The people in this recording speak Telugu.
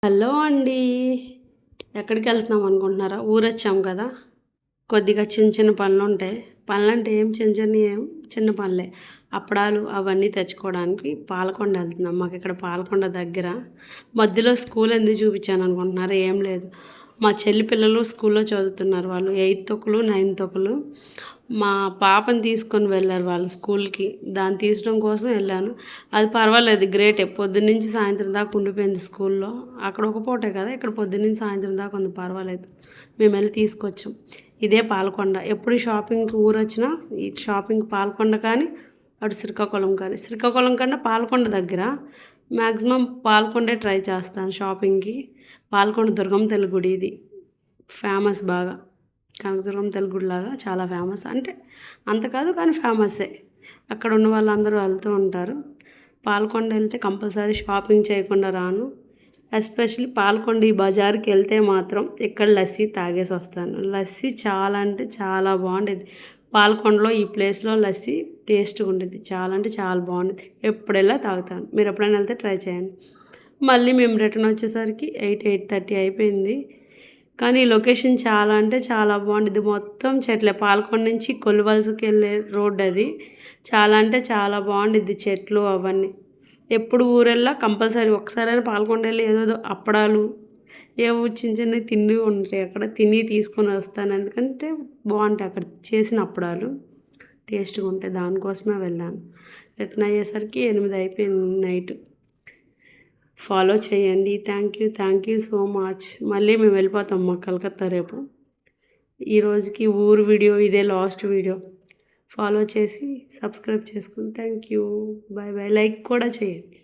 హలో అండి. ఎక్కడికి వెళ్తున్నాం అనుకుంటున్నారా? ఊరొచ్చాం కదా. కొద్దిగా చిన్న చిన్న పనులుంటాయి. పనులంటే చిన్న పనులే. అప్పడాలు అవన్నీ తెచ్చుకోవడానికి పాలకొండ వెళ్తున్నాం. మాకు ఇక్కడ పాలకొండ దగ్గర. మధ్యలో స్కూల్ ఎందుకు చూపించాను అనుకుంటున్నారా? ఏం లేదు. మా చెల్లి పిల్లలు స్కూల్లో చదువుతున్నారు. వాళ్ళు 8th ఒకరు 9th ఒకరు. మా పాపని తీసుకొని వెళ్ళారు వాళ్ళు స్కూల్కి. దాన్ని తీసడం కోసం వెళ్ళాను. అది పర్వాలేదు, గ్రేటే. పొద్దున్నుంచి సాయంత్రం దాకా ఉండిపోయింది స్కూల్లో. అక్కడ ఒక పూటే కదా, ఇక్కడ పొద్దున్నుంచి సాయంత్రం దాకా ఉంది, పర్వాలేదు. మేము వెళ్ళి తీసుకొచ్చాం. ఇదే పాలకొండ. ఎప్పుడు షాపింగ్కి ఊరొచ్చినా ఈ షాపింగ్ పాలకొండ కానీ అటు శ్రీకాకుళం కానీ. శ్రీకాకుళం కన్నా పాలకొండ దగ్గర. మ్యాక్సిమం పాలకొండే ట్రై చేస్తాను షాపింగ్కి. పాలకొండ దుర్గమ్మ తల్లి గుడి ఇది ఫేమస్ బాగా. కనకదుర్గమ్మ తల్లి గుడిలాగా చాలా ఫేమస్. అంటే అంత కాదు కానీ ఫేమస్సే. అక్కడ ఉన్న వాళ్ళందరూ వెళ్తూ ఉంటారు. పాలకొండ వెళ్తే కంపల్సరీ షాపింగ్ చేయకుండా రాను. ఎస్పెషల్లీ పాలకొండ ఈ బజార్కి వెళ్తే మాత్రం ఇక్కడ లస్సీ తాగేసి వస్తాను. లస్సీ చాలా అంటే చాలా బాగుండేది. పాలకొండలో ఈ ప్లేస్లో లస్సీ టేస్ట్గా ఉండేది. చాలా అంటే చాలా బాగుండేది. ఎప్పుడెల్లా తాగుతాను. మీరు ఎప్పుడైనా వెళ్తే ట్రై చేయండి. మళ్ళీ మేము రిటర్న్ వచ్చేసరికి 8:30 అయిపోయింది. కానీ ఈ లొకేషన్ చాలా అంటే చాలా బాగుండేది. మొత్తం చెట్లే. పాలకొండ నుంచి కొల్లివలసకి వెళ్ళే రోడ్ అది. చాలా అంటే చాలా బాగుండిద్ది, చెట్లు అవన్నీ. ఎప్పుడు ఊరెళ్ళా కంపల్సరీ ఒకసారైనా పాలకొండ వెళ్ళి ఏదో అప్పడాలు ఏవో చిన్న చిన్నవి తిండి ఉంటాయి అక్కడ, తిని తీసుకొని వస్తాను. ఎందుకంటే బాగుంటాయి అక్కడ చేసిన అప్పడాలు, టేస్ట్గా ఉంటాయి. దానికోసమే వెళ్ళాను. రిటర్న్ అయ్యేసరికి 8 అయిపోయింది నైట్. ఫాలో చేయండి. Thank you so much. మళ్ళీ మేము వెళ్ళిపోతాం మా కలకత్తా రేపు. ఈరోజుకి ఊరు వీడియో ఇదే లాస్ట్ వీడియో. ఫాలో చేసి సబ్స్క్రైబ్ చేసుకుని thank you. Bye bye. Like కూడా చేయండి.